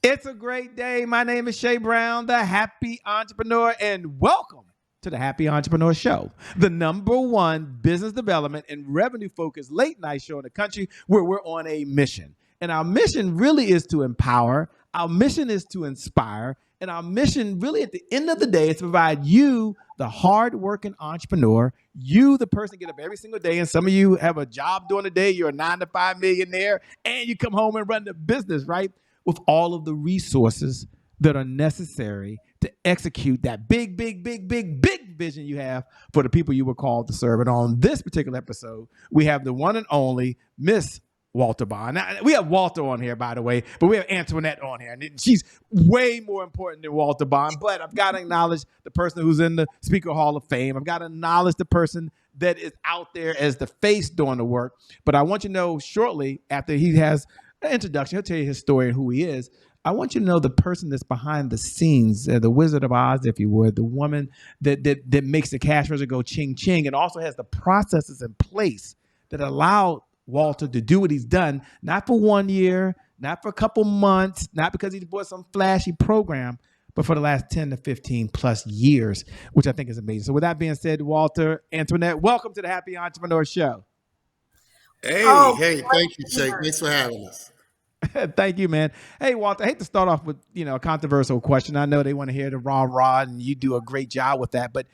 It's a great day. My name is Shay Brown, the Happy Entrepreneur, and welcome to the Happy Entrepreneur Show, the #1 business development and revenue-focused late-night show in the country where we're on a mission. And our mission really is to empower. Our mission is to inspire. And our mission really at the end of the day is to provide you, the hard-working entrepreneur, you, the person get up every single day. And some of you have a job during the day. You're a 9-to-5 millionaire and you come home and run the business, right? With all of the resources that are necessary to execute that big vision you have for the people you were called to serve. And on this particular episode, we have the one and only Miss Walter Bond. Now, we have Walter on here, by the way, but we have Antoinette on here. And she's way more important than Walter Bond. But I've got to acknowledge the person who's in the Speaker Hall of Fame. I've got to acknowledge the person that is out there as the face doing the work. But I want you to know shortly after he has an introduction, he'll tell you his story and who he is. I want you to know the person that's behind the scenes, the Wizard of Oz, if you would, the woman that makes the cash register go ching ching and also has the processes in place that allow Walter to do what he's done, not for 1 year, not for a couple months, not because he bought some flashy program, but for the last 10 to 15 plus years, which I think is amazing. So with that being said, Walter, Antoinette, welcome to the Happy Entrepreneur Show. Hey, thank you, Jake. Thanks for having us. Thank you, man. Hey, Walter, I hate to start off with, a controversial question. I know they want to hear the rah, and you do a great job with that. But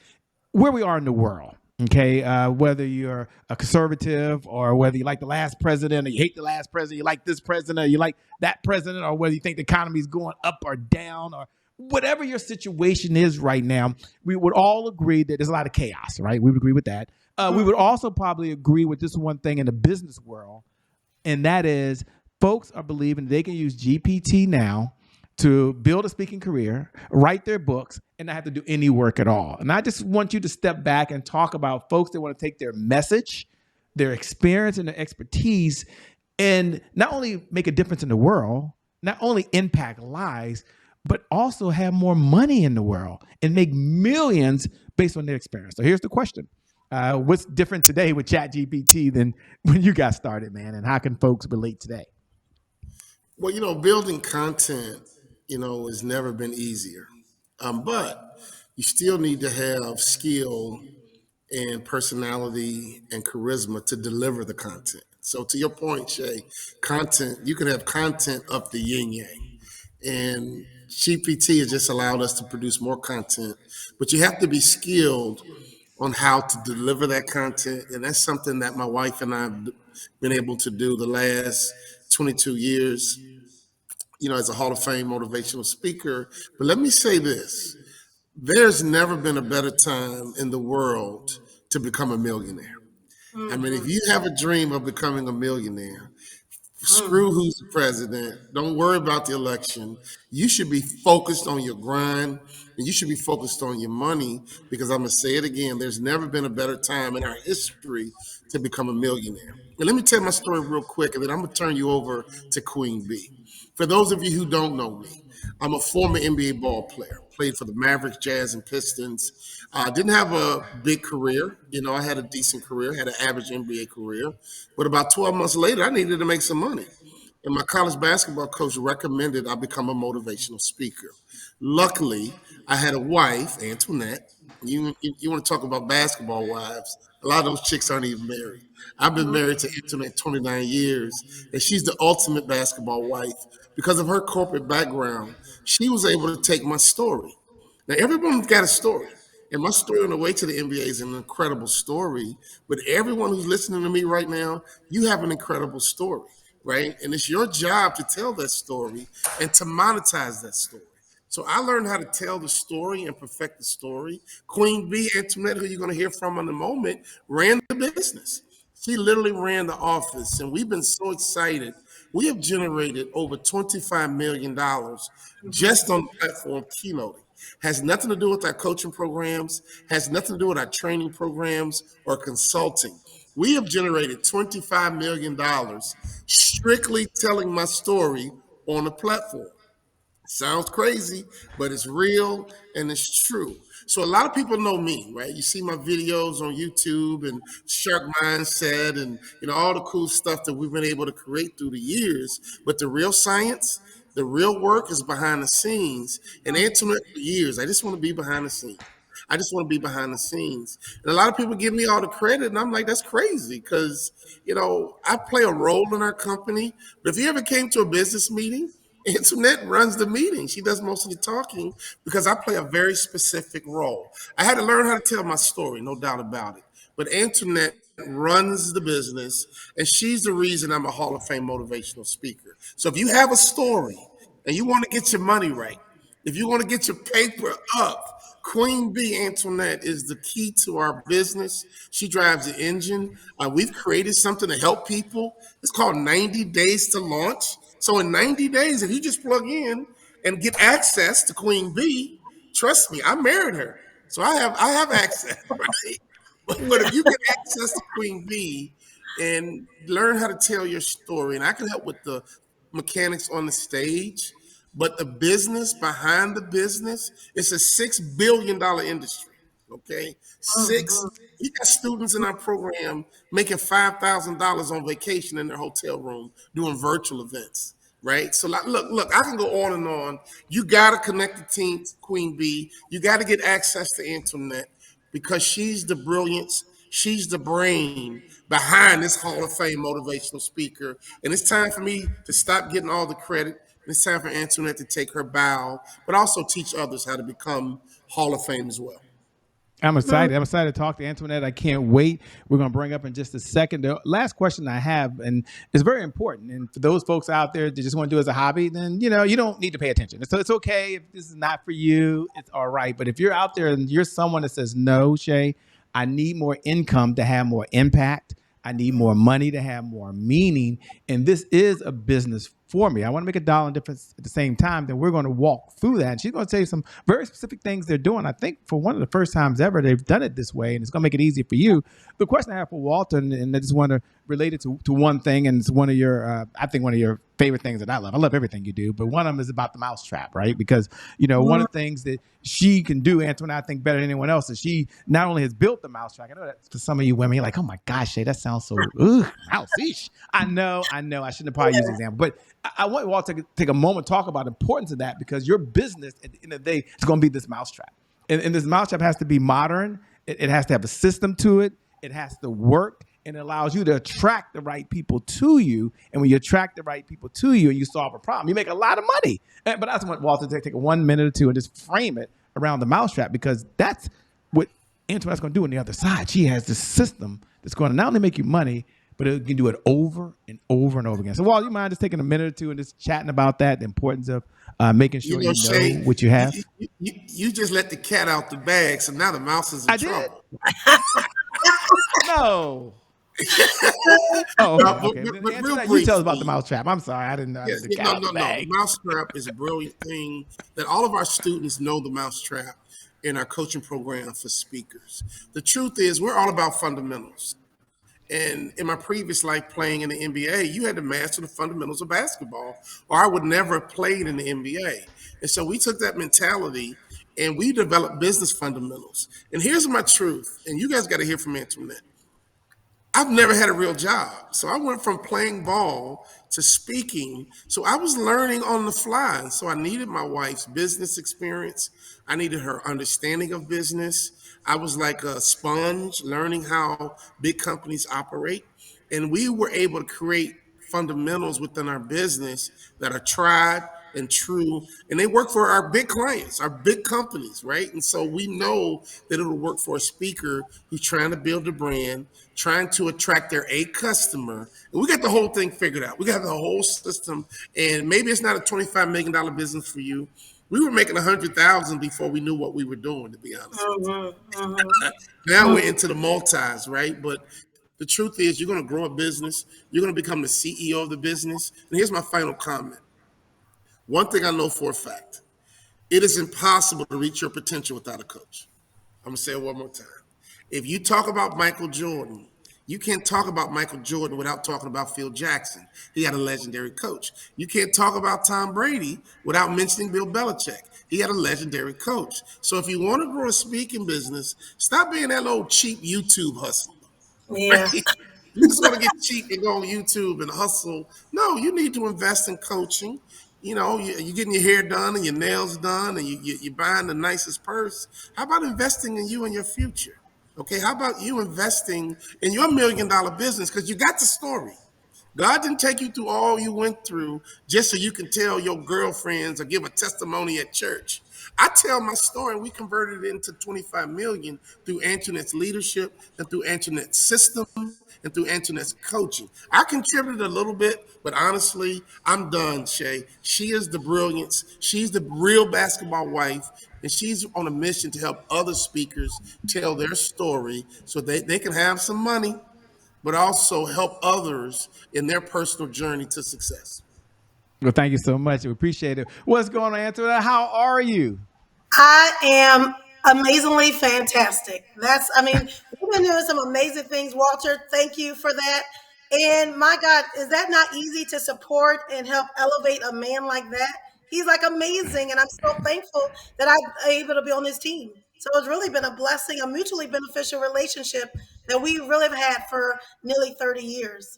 where we are in the world, okay, whether you're a conservative or whether you like the last president or you hate the last president, you like this president or you like that president, or whether you think the economy is going up or down or whatever your situation is right now, we would all agree that there's a lot of chaos, right? We would agree with that. We would also probably agree with this one thing in the business world, and that is folks are believing they can use GPT now to build a speaking career, write their books, and not have to do any work at all. And I just want you to step back and talk about folks that want to take their message, their experience, and their expertise and not only make a difference in the world, not only impact lives, but also have more money in the world and make millions based on their experience. So here's the question. What's different today with ChatGPT than when you got started, man? And how can folks relate today? Well, building content, has never been easier. But you still need to have skill and personality and charisma to deliver the content. So to your point, Shay, content, you can have content up the yin yang. And GPT has just allowed us to produce more content, but you have to be skilled on how to deliver that content. And that's something that my wife and I have been able to do the last 22 years, as a Hall of Fame motivational speaker. But let me say this, there's never been a better time in the world to become a millionaire. I mean, if you have a dream of becoming a millionaire, screw who's the president. Don't worry about the election. You should be focused on your grind and you should be focused on your money, because I'm going to say it again. There's never been a better time in our history to become a millionaire. And let me tell my story real quick, and then I'm going to turn you over to Queen B. For those of you who don't know me, I'm a former NBA ball player. Played for the Mavericks, Jazz, and Pistons. Didn't have a big career. I had a decent career, had an average NBA career. But about 12 months later, I needed to make some money. And my college basketball coach recommended I become a motivational speaker. Luckily, I had a wife, Antoinette. You want to talk about basketball wives. A lot of those chicks aren't even married. I've been married to Antoinette 29 years, and she's the ultimate basketball wife. Because of her corporate background, she was able to take my story. Now, everyone's got a story. And my story on the way to the NBA is an incredible story. But everyone who's listening to me right now, you have an incredible story, right? And it's your job to tell that story and to monetize that story. So I learned how to tell the story and perfect the story. Queen B, Antoinette, who you're going to hear from in a moment, ran the business. She literally ran the office, and we've been so excited. We have generated over $25 million just on the platform keynoting. Has nothing to do with our coaching programs, has nothing to do with our training programs or consulting. We have generated $25 million strictly telling my story on the platform. Sounds crazy, but it's real and it's true. So a lot of people know me, right? You see my videos on YouTube and Shark Mindset and all the cool stuff that we've been able to create through the years. But the real science The real work is behind the scenes. And Antoinette, for years, I just want to be behind the scenes. I just want to be behind the scenes. And a lot of people give me all the credit, and I'm like, that's crazy because, I play a role in our company. But if you ever came to a business meeting, Antoinette runs the meeting. She does most of the talking because I play a very specific role. I had to learn how to tell my story, no doubt about it. But Antoinette runs the business, and she's the reason I'm a Hall of Fame motivational speaker. So if you have a story and you want to get your money right, if you want to get your paper up, Queen Bee Antoinette is the key to our business. She drives the engine. We've created something to help people. It's called 90 Days to Launch. So in 90 days, if you just plug in and get access to Queen Bee, trust me, I married her. So I have access, right? But if you get access to Queen Bee and learn how to tell your story, and I can help with the mechanics on the stage, but the business behind the business, it's a $6 billion industry. Okay, six. We got students in our program making $5,000 on vacation in their hotel room doing virtual events. Right. So like, look, I can go on and on. You got to connect the team to Queen Bee. You got to get access to Antoinette because she's the brilliance, she's the brain behind this Hall of Fame motivational speaker. And it's time for me to stop getting all the credit. And it's time for Antoinette to take her bow, but also teach others how to become Hall of Fame as well. I'm excited. I'm excited to talk to Antoinette. I can't wait. We're going to bring up in just a second. The last question I have, and it's very important. And for those folks out there that just want to do it as a hobby, then, you don't need to pay attention. So it's okay if this is not for you. It's all right. But if you're out there and you're someone that says, no, Shay, I need more income to have more impact. I need more money to have more meaning. And this is a business for me. I want to make a dollar difference at the same time. Then we're going to walk through that. And she's going to tell you some very specific things they're doing. I think for one of the first times ever, they've done it this way, and it's going to make it easier for you. The question I have for Walter, and I just want to relate it to one thing, and it's one of your, I think one of your favorite things that I love. I love everything you do, but one of them is about the mousetrap, right? Because, one of the things that she can do, Antoinette, I think better than anyone else, is she not only has built the mousetrap. I know that for some of you women, you're like, oh my gosh, Shay, that sounds so, mouse-ish. I know. I shouldn't have probably used the example, but I want Walter to take a moment to talk about the importance of that because your business at the end of the day is going to be this mousetrap. And this mousetrap has to be modern. It has to have a system to it. It has to work. And it allows you to attract the right people to you. And when you attract the right people to you and you solve a problem, you make a lot of money. But I just want Walter to take 1 minute or two and just frame it around the mousetrap because that's what Antoinette's going to do on the other side. She has this system that's going to not only make you money, but it can do it over and over and over again. So, Walt, you mind just taking a minute or two and just chatting about that, the importance of making sure you know Shay, what you have? You just let the cat out the bag, so now the mouse is in trouble. No. Oh, okay. But real briefly, you tell us about the mousetrap. I'm sorry, I didn't know. Yes, no. The mousetrap is a brilliant thing that all of our students know the mousetrap in our coaching program for speakers. The truth is, we're all about fundamentals. And in my previous life playing in the NBA, you had to master the fundamentals of basketball, or I would never have played in the NBA. And so we took that mentality and we developed business fundamentals. And here's my truth, and you guys got to hear from Antoinette. I've never had a real job. So I went from playing ball to speaking. So I was learning on the fly. And so I needed my wife's business experience. I needed her understanding of business. I was like a sponge learning how big companies operate. And we were able to create fundamentals within our business that are tried and true, and they work for our big clients, our big companies, right? And so we know that it'll work for a speaker who's trying to build a brand, trying to attract their A customer. And we got the whole thing figured out. We got the whole system, and maybe it's not a $25 million business for you. We were making 100,000 before we knew what we were doing, to be honest. Now we're into the multis, right? But the truth is, you're going to grow a business. You're going to become the CEO of the business. And here's my final comment. One thing I know for a fact, it is impossible to reach your potential without a coach. I'm going to say it one more time. If you talk about Michael Jordan, you can't talk about Michael Jordan without talking about Phil Jackson. He had a legendary coach. You can't talk about Tom Brady without mentioning Bill Belichick. He had a legendary coach. So if you want to grow a speaking business, stop being that old cheap YouTube hustler. Yeah. Right? You just want to get cheap and go on YouTube and hustle. No, you need to invest in coaching. you're getting your hair done and your nails done, and you're buying the nicest purse. How about investing in you and your future? Okay, how about you investing in your $1 million business because you got the story. God didn't take you through all you went through just so you can tell your girlfriends or give a testimony at church. I tell my story, and we converted it into 25 million through Antoinette's leadership and through Antoinette's system and through Antoinette's coaching. I contributed a little bit, but honestly, I'm done, Shay. She is the brilliance. She's the real basketball wife, and she's on a mission to help other speakers tell their story so they can have some money but also help others in their personal journey to success. Well, thank you so much. We appreciate it. What's going on, Antoinette? How are you? I am amazingly fantastic. We've been doing some amazing things, Walter. Thank you for that. And my God, is that not easy to support and help elevate a man like that? He's like amazing. And I'm so thankful that I'm able to be on his team. So it's really been a blessing, a mutually beneficial relationship that we really have had for nearly 30 years.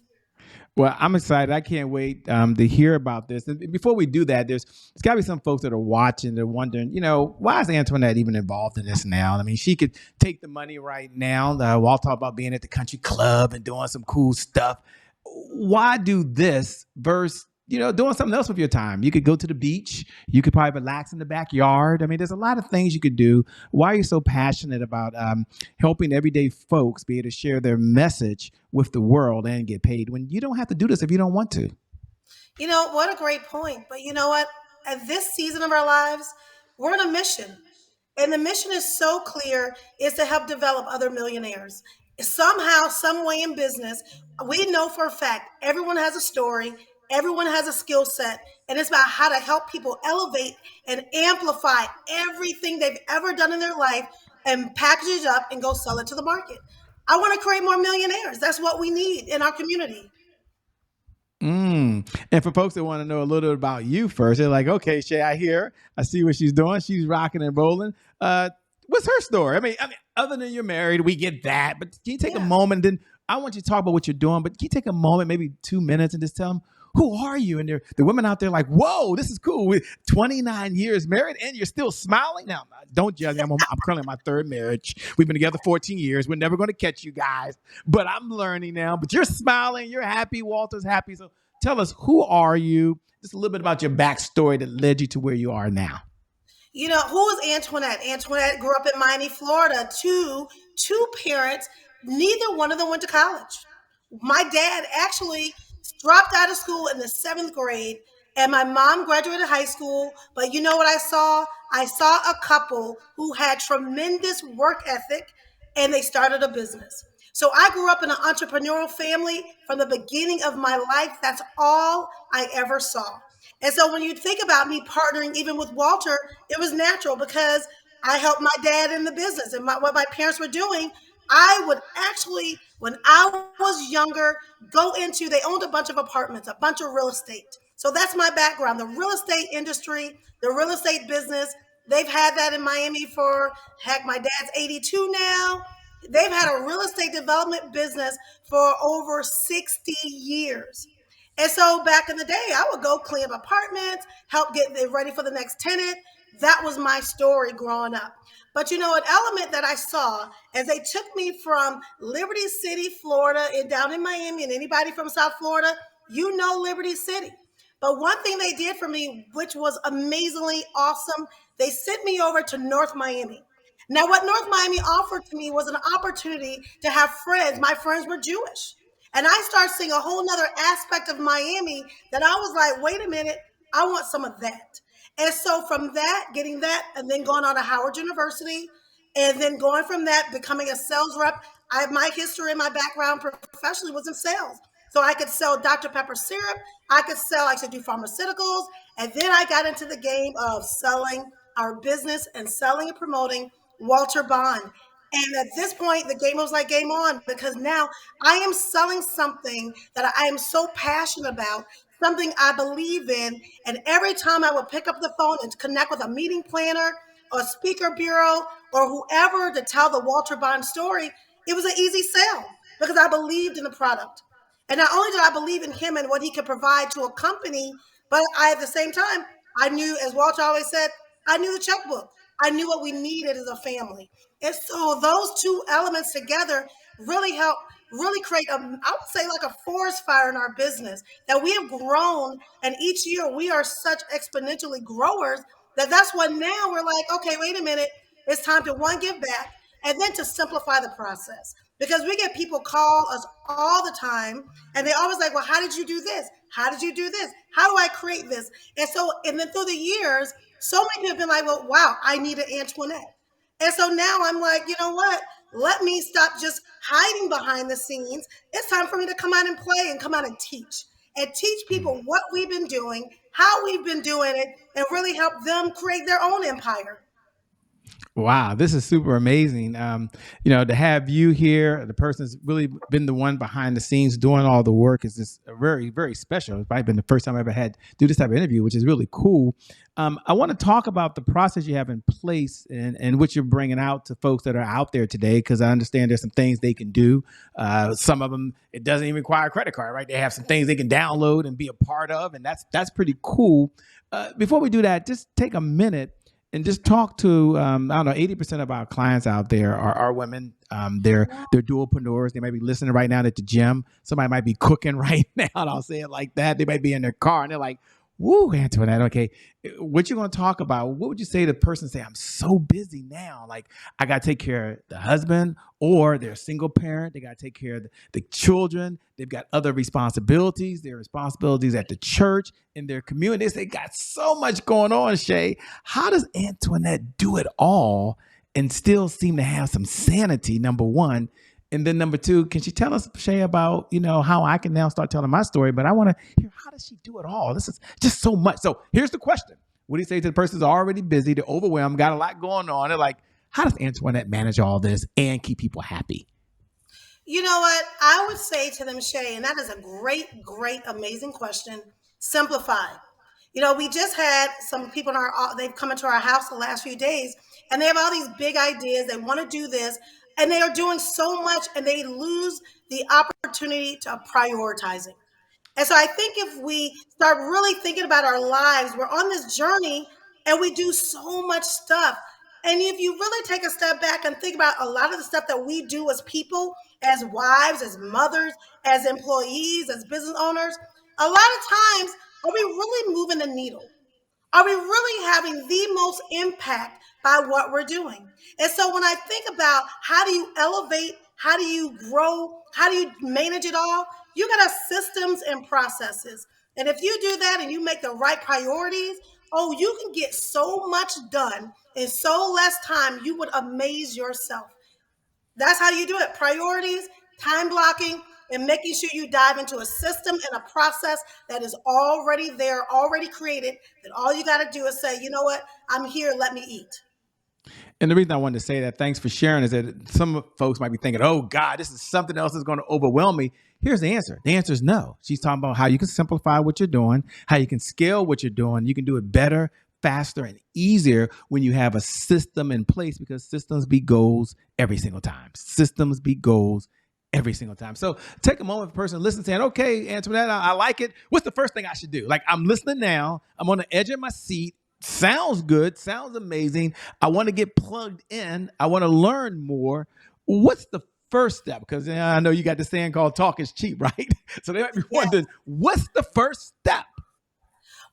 Well, I'm excited. I can't wait to hear about this. And before we do that, there's got to be some folks that are watching. They're wondering, why is Antoinette even involved in this now? I mean, she could take the money right now. We'll talk about being at the country club and doing some cool stuff. Why do this versus doing something else with your time? You could go to the beach. You could probably relax in the backyard. I mean, there's a lot of things you could do. Why are you so passionate about helping everyday folks be able to share their message with the world and get paid when you don't have to do this if you don't want to? What a great point. But you know what? At this season of our lives, we're on a mission. And the mission is so clear, is to help develop other millionaires. Somehow, some way in business, we know for a fact everyone has a story, everyone has a skill set, and it's about how to help people elevate and amplify everything they've ever done in their life and package it up and go sell it to the market. I want to create more millionaires. That's what we need in our community. And for folks that want to know a little bit about you first, they're like, okay, Shay, I see what she's doing. She's rocking and rolling. What's her story? I mean, other than you're married, we get that. But can you take a moment? Then I want you to talk about what you're doing. But can you take a moment, maybe 2 minutes, and just tell them who are you? And the women out there like, whoa, this is cool. We're 29 years married, and you're still smiling. Now, don't judge me. I'm currently in my third marriage. We've been together 14 years. We're never going to catch you guys. But I'm learning now. But you're smiling. You're happy. Walter's happy. So tell us, who are you? Just a little bit about your backstory that led you to where you are now. Who is Antoinette? Antoinette grew up in Miami, Florida, two parents. Neither one of them went to college. My dad actually dropped out of school in the 7th grade, and my mom graduated high school. But you know what I saw? I saw a couple who had tremendous work ethic, and they started a business. So I grew up in an entrepreneurial family from the beginning of my life. That's all I ever saw. And so when you think about me partnering even with Walter, it was natural because I helped my dad in the business and what my parents were doing. I would actually, when I was younger, they owned a bunch of apartments, a bunch of real estate. So that's my background, the real estate industry, the real estate business. They've had that in Miami for, heck, my dad's 82 now. They've had a real estate development business for over 60 years. And so back in the day, I would go clean up apartments, help get them ready for the next tenant. That was my story growing up. But an element that I saw as they took me from Liberty City, Florida, and down in Miami, and anybody from South Florida, Liberty City. But one thing they did for me, which was amazingly awesome, they sent me over to North Miami. Now, what North Miami offered to me was an opportunity to have friends. My friends were Jewish. And I started seeing a whole nother aspect of Miami that I was like, wait a minute, I want some of that. And so from that, getting that, and then going on to Howard University, and then going from that, becoming a sales rep. My history and my background professionally was in sales. So I could sell Dr. Pepper syrup. I could do pharmaceuticals. And then I got into the game of selling our business and selling and promoting Walter Bond. And at this point, the game was like game on because now I am selling something that I am so passionate about, something I believe in. And every time I would pick up the phone and connect with a meeting planner or speaker bureau or whoever to tell the Walter Bond story, it was an easy sell because I believed in the product. And not only did I believe in him and what he could provide to a company, But at the same time, I knew, as Walter always said, I knew the checkbook. I knew what we needed as a family. And so those two elements together really help really create I would say like a forest fire in our business that we have grown. And each year we are such exponentially growers that's when now we're like, okay, wait a minute. It's time to one, give back, and then to simplify the process. Because we get people call us all the time and they always like, well, how did you do this? How did you do this? How do I create this? And then through the years, so many people have been like, well, wow, I need an Antoinette. And so now I'm like, you know what? Let me stop just hiding behind the scenes. It's time for me to come out and play and come out and teach people what we've been doing, how we've been doing it, and really help them create their own empire. Wow, this is super amazing. To have you here, the person that's really been the one behind the scenes doing all the work is just very, very special. It's probably been the first time I ever had do this type of interview, which is really cool. I want to talk about the process you have in place and what you're bringing out to folks that are out there today, because I understand there's some things they can do. Some of them, it doesn't even require a credit card, right? They have some things they can download and be a part of, and that's pretty cool. Before we do that, just take a minute and just talk to I don't know, 80% of our clients out there are women. They're dualpreneurs. They might be listening right now at the gym. Somebody might be cooking right now, and I'll say it like that. They might be in their car and they're like, "Woo, Antoinette, okay, what you going to talk about?" What would you say to the person? Say, "I'm so busy now. Like, I got to take care of the husband, or they're a single parent. They got to take care of the children. They've got other responsibilities. Their responsibilities at the church, in their communities. They got so much going on, Shay. How does Antoinette do it all and still seem to have some sanity, number one? And then number two, can she tell us, Shay, about, how I can now start telling my story, but I want to hear, how does she do it all? This is just so much. So here's the question. What do you say to the person who's already busy, they're overwhelmed, got a lot going on? They're like, how does Antoinette manage all this and keep people happy? You know what? I would say to them, Shay, and that is a great, great, amazing question. Simplify. We just had some people they've come into our house the last few days, and they have all these big ideas. They want to do this, and they are doing so much, and they lose the opportunity to prioritizing. And so I think if we start really thinking about our lives, we're on this journey and we do so much stuff. And if you really take a step back and think about a lot of the stuff that we do as people, as wives, as mothers, as employees, as business owners, a lot of times, are we really moving the needle? Are we really having the most impact by what we're doing? And so when I think about how do you elevate, how do you grow, how do you manage it all, you got to have systems and processes. And if you do that and you make the right priorities, oh, you can get so much done in so less time, you would amaze yourself. That's how you do it. Priorities, time blocking, and making sure you dive into a system and a process that is already there, already created, that all you got to do is say, you know what, I'm here, let me eat. And the reason I wanted to say that, thanks for sharing, is that some folks might be thinking, oh, God, this is something else that's going to overwhelm me. Here's the answer. The answer is no. She's talking about how you can simplify what you're doing, how you can scale what you're doing. You can do it better, faster, and easier when you have a system in place, because systems beat goals every single time. Systems beat goals every single time. So take a moment for a person listening, saying, okay, Antoinette, I like it. What's the first thing I should do? Like, I'm listening now. I'm on the edge of my seat. Sounds good. Sounds amazing. I want to get plugged in. I want to learn more. What's the first step? Because I know you got this saying called talk is cheap, right? So they might be wondering, what's the first step?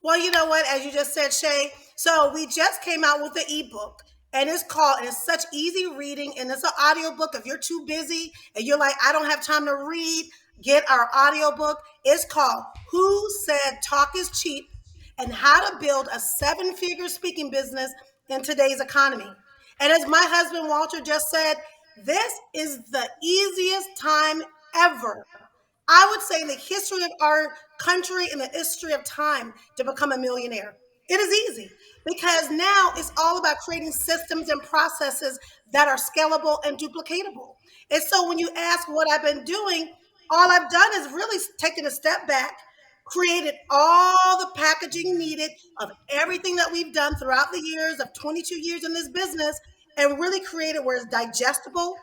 Well, you know what? As you just said, Shay, so we just came out with the ebook. And it's such easy reading, and it's an audiobook. If you're too busy and you're like, I don't have time to read, get our audiobook. It's called Who Said Talk is Cheap, and How to Build a Seven-Figure Speaking Business in Today's Economy. And as my husband Walter just said, this is the easiest time ever, I would say, in the history of our country, in the history of time, to become a millionaire. It is easy because now it's all about creating systems and processes that are scalable and duplicatable. And so when you ask what I've been doing, all I've done is really taken a step back, created all the packaging needed of everything that we've done throughout the years of 22 years in this business, and really created where it's digestible,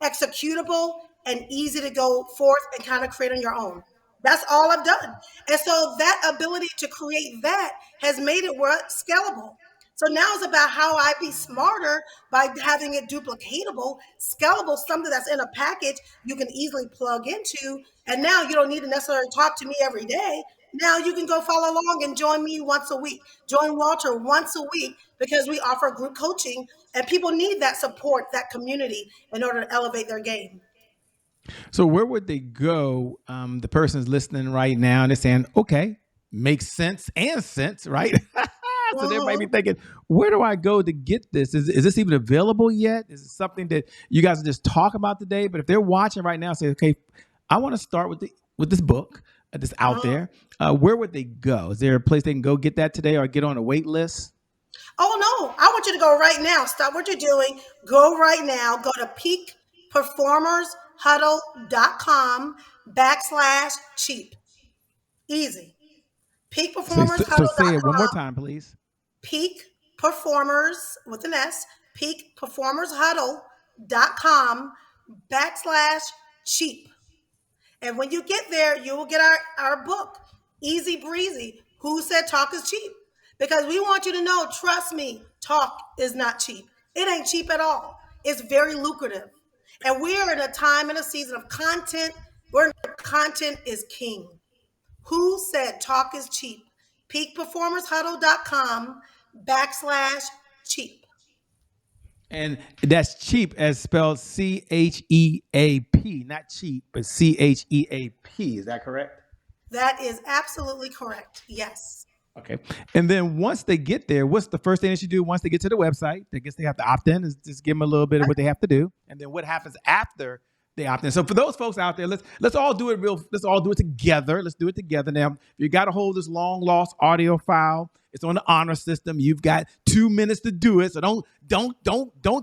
executable, and easy to go forth and kind of create on your own. That's all I've done. And so that ability to create that has made it work scalable. So now it's about how I be smarter by having it duplicatable, scalable, something that's in a package you can easily plug into. And now you don't need to necessarily talk to me every day. Now you can go follow along and join me once a week. Join Walter once a week because we offer group coaching and people need that support, that community in order to elevate their game. So where would they go? The person's listening right now and they're saying, okay, makes sense and sense, right? So they might be thinking, where do I go to get this? Is this even available yet? Is it something that you guys are just talking about today? But if they're watching right now, say, okay, I want to start with this book that's out there. Where would they go? Is there a place they can go get that today or get on a wait list? Oh, no, I want you to go right now. Stop what you're doing. Go right now. Go to peakperformershuddle.com/cheap. Easy. So say it one more Peakperformershuddle.com. time, please. Peak Performers with an S. Peakperformershuddle.com/cheap. And when you get there, you will get our book, Easy Breezy, Who Said Talk is Cheap? Because we want you to know, trust me, talk is not cheap. It ain't cheap at all. It's very lucrative. And we're in a time and a season of content where content is king. Who said talk is cheap? peakperformershuddle.com/cheap. And that's cheap as spelled CHEAP, not cheap, but CHEAP. Is that correct? That is absolutely correct. Yes. Okay. And then once they get there, what's the first thing they should do once they get to the website? I guess they have to opt in, is just give them a little bit of what they have to do. And then what happens after they opt in? So for those folks out there, let's all do it let's all do it together. Let's do it together. Now, if you got to hold this long lost audio file, it's on the honor system. You've got 2 minutes to do it. So don't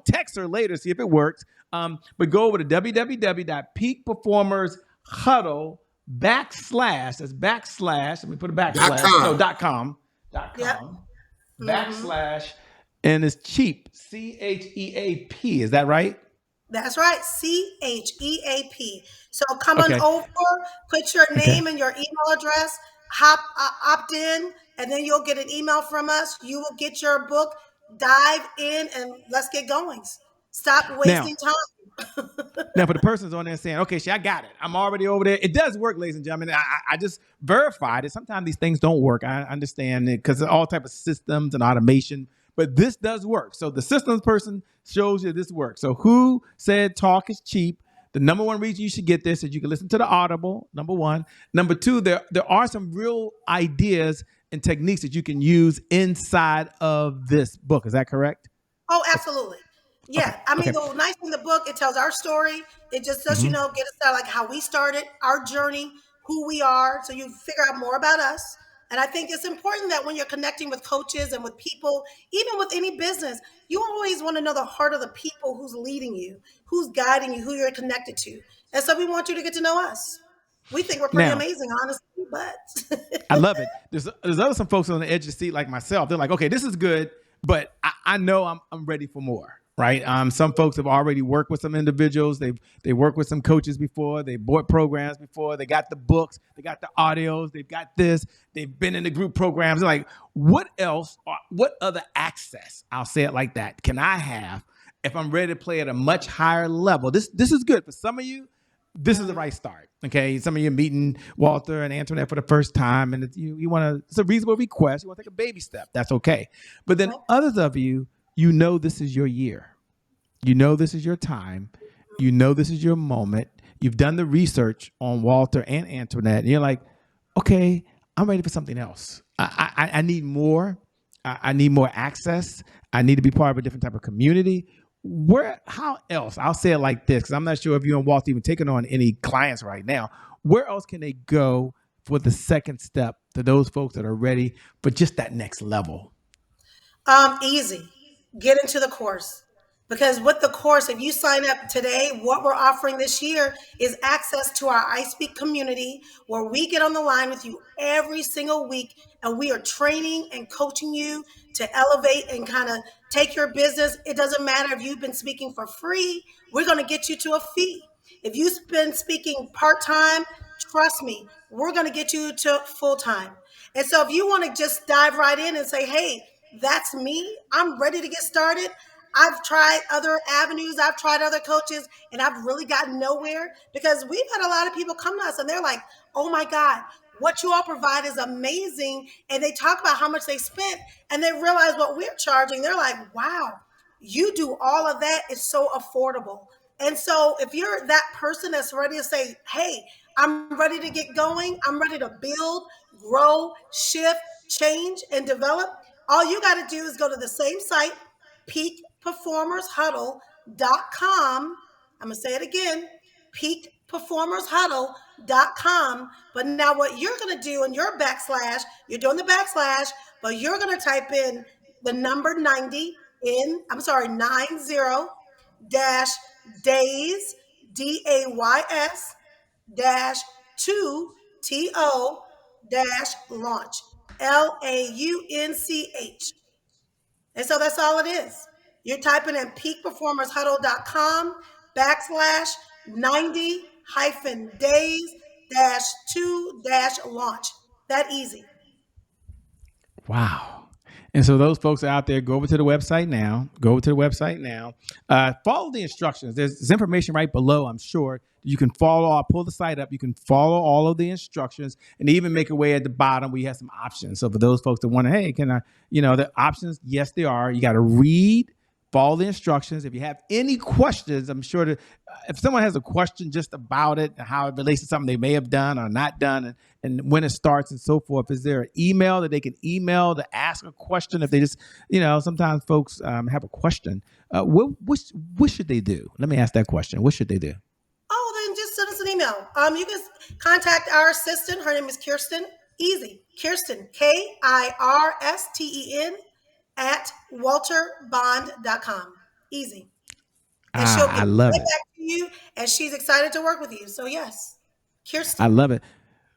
text her later, see if it works. But go over to www.peakperformershuddle that's backslash, let me put a backslash, .com, Yep. backslash, and it's cheap, CHEAP, is that right? That's right. CHEAP. So come on over, put your name and your email address, opt in, and then you'll get an email from us. You will get your book, dive in, and let's get going. Stop wasting time. Now, for the person's on there saying, okay, I got it. I'm already over there. It does work, ladies and gentlemen. I just verified it. Sometimes these things don't work. I understand it because of all type of systems and automation, but this does work. So the systems person shows you this works. So who said talk is cheap? The number one reason you should get this is you can listen to the Audible, number one. Number two, there are some real ideas and techniques that you can use inside of this book. Is that correct? Oh, absolutely. Yeah, I mean, the nice thing in the book, it tells our story. It just lets you know, get us started, like how we started, our journey, who we are, so you figure out more about us. And I think it's important that when you're connecting with coaches and with people, even with any business, you always want to know the heart of the people who's leading you, who's guiding you, who you're connected to. And so we want you to get to know us. We think we're pretty amazing, honestly, but I love it. There's some folks on the edge of the seat like myself. They're like, okay, this is good, but I know I'm ready for more. Right. Some folks have already worked with some individuals. They worked with some coaches before. They bought programs before. They got the books. They got the audios. They've got this. They've been in the group programs. They're like, what else? What other access? I'll say it like that. Can I have if I'm ready to play at a much higher level? This is good for some of you. This is the right start. Okay. Some of you are meeting Walter and Antoinette for the first time, and it's a reasonable request. You want to take a baby step. That's okay. But then others of you, you know this is your year. You know this is your time. You know this is your moment. You've done the research on Walter and Antoinette. And you're like, okay, I'm ready for something else. I need more. I need more access. I need to be part of a different type of community. How else? I'll say it like this, because I'm not sure if you and Walter even taking on any clients right now. Where else can they go for the second step to those folks that are ready for just that next level? Easy. Get into the course. Because with the course, if you sign up today, what we're offering this year is access to our iSpeak community where we get on the line with you every single week and we are training and coaching you to elevate and kind of take your business. It doesn't matter if you've been speaking for free, we're going to get you to a fee. If you've been speaking part-time, trust me, we're going to get you to full time. And so if you want to just dive right in and say, hey, that's me, I'm ready to get started. I've tried other avenues, I've tried other coaches, and I've really gotten nowhere because we've had a lot of people come to us and they're like, oh my God, what you all provide is amazing. And they talk about how much they spent and they realize what we're charging. They're like, wow, you do all of that. It's so affordable. And so if you're that person that's ready to say, hey, I'm ready to get going, I'm ready to build, grow, shift, change, and develop, all you got to do is go to the same site, peakperformershuddle.com. I'm going to say it again, peakperformershuddle.com. But now what you're going to do in your backslash, you're doing the backslash, but you're going to type in the number 90 90 dash days, DAYS dash 2TO dash launch, LAUNCH. And so that's all it is. You're typing in peakperformershuddle.com backslash 90 hyphen days dash 2 dash launch. That easy. Wow. And so those folks out there, go over to the website now. Follow the instructions. There's information right below, I'm sure. You can follow, I'll pull the site up. You can follow all of the instructions and even make a way at the bottom where you have some options. So for those folks that wonder, hey, can I, the options, yes, they are. You got to read, follow the instructions. If you have any questions, I'm sure that if someone has a question just about it and how it relates to something they may have done or not done and when it starts and so forth, is there an email that they can email to ask a question? If they just, sometimes folks have a question. What should they do? Let me ask that question. What should they do? Oh, then just send us an email. You can contact our assistant. Her name is Kirsten. Easy. Kirsten, KIRSTEN at walterbond.com. Easy. And she'll get right back to you, and she's excited to work with you. So yes, Kirsten. I love it.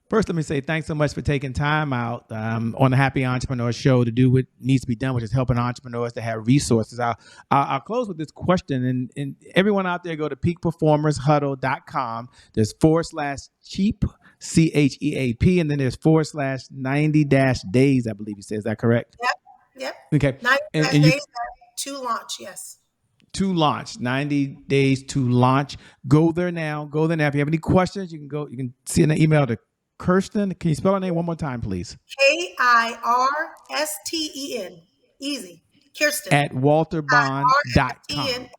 First, let me say thanks so much for taking time out on the Happy Entrepreneur Show to do what needs to be done, which is helping entrepreneurs to have resources. I'll close with this question, and everyone out there, go to peakperformershuddle.com. There's /cheap, CHEAP, and then there's /90-days, I believe you said. Is that correct? Yep. Okay. 90 days to launch, yes. To launch, 90 days to launch. Go there now. If you have any questions, you can send an email to Kirsten. Can you spell her name one more time, please? KIRSTEN. Easy. Kirsten. At walterbond.com.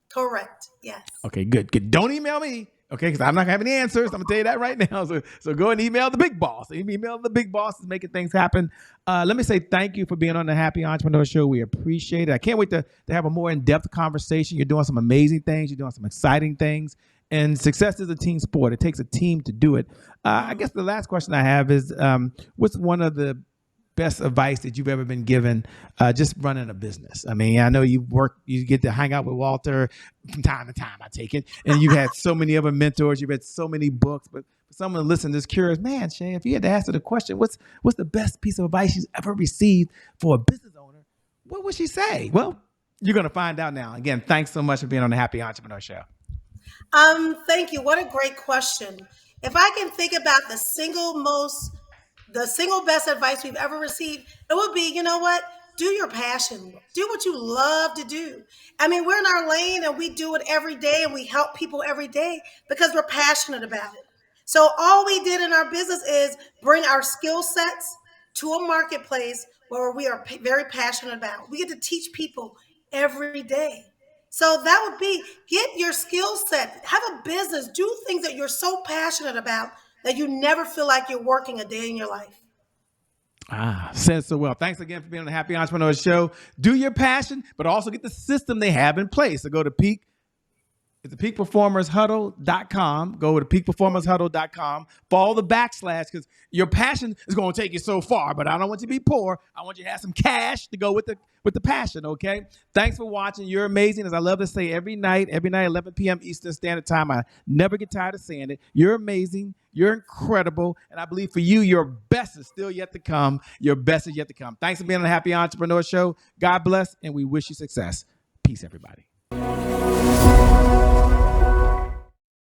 Correct. Yes. Okay, good. Don't email me. Okay, because I'm not gonna have any answers. I'm gonna tell you that right now. So go and email the big boss. Email the big boss is making things happen. Let me say thank you for being on the Happy Entrepreneur Show. We appreciate it. I can't wait to have a more in-depth conversation. You're doing some amazing things. You're doing some exciting things. And success is a team sport. It takes a team to do it. I guess the last question I have is, what's one of the best advice that you've ever been given just running a business? I mean, I know you get to hang out with Walter from time to time, I take it. And you've had so many other mentors, you've read so many books, but for someone to listen that's curious, man, Shay, if you had to answer the question, what's the best piece of advice she's ever received for a business owner, what would she say? Well, you're going to find out now. Again, thanks so much for being on the Happy Entrepreneur Show. Thank you. What a great question. If I can think about the single best advice we've ever received, it would be, you know what? Do your passion. Do what you love to do. I mean, we're in our lane and we do it every day and we help people every day because we're passionate about it. So all we did in our business is bring our skill sets to a marketplace where we are very passionate about. We get to teach people every day. So that would be, get your skill set, have a business, do things that you're so passionate about that you never feel like you're working a day in your life. Said so well. Thanks again for being on the Happy Entrepreneur Show. Do your passion, but also get the system they have in place. So go to peakperformershuddle.com. Go to peakperformershuddle.com. Follow the backslash because your passion is going to take you so far, but I don't want you to be poor. I want you to have some cash to go with the passion, okay? Thanks for watching. You're amazing. As I love to say every night, 11 p.m. Eastern Standard Time. I never get tired of saying it. You're amazing. You're incredible. And I believe for you, your best is still yet to come. Your best is yet to come. Thanks for being on the Happy Entrepreneur Show. God bless, and we wish you success. Peace, everybody.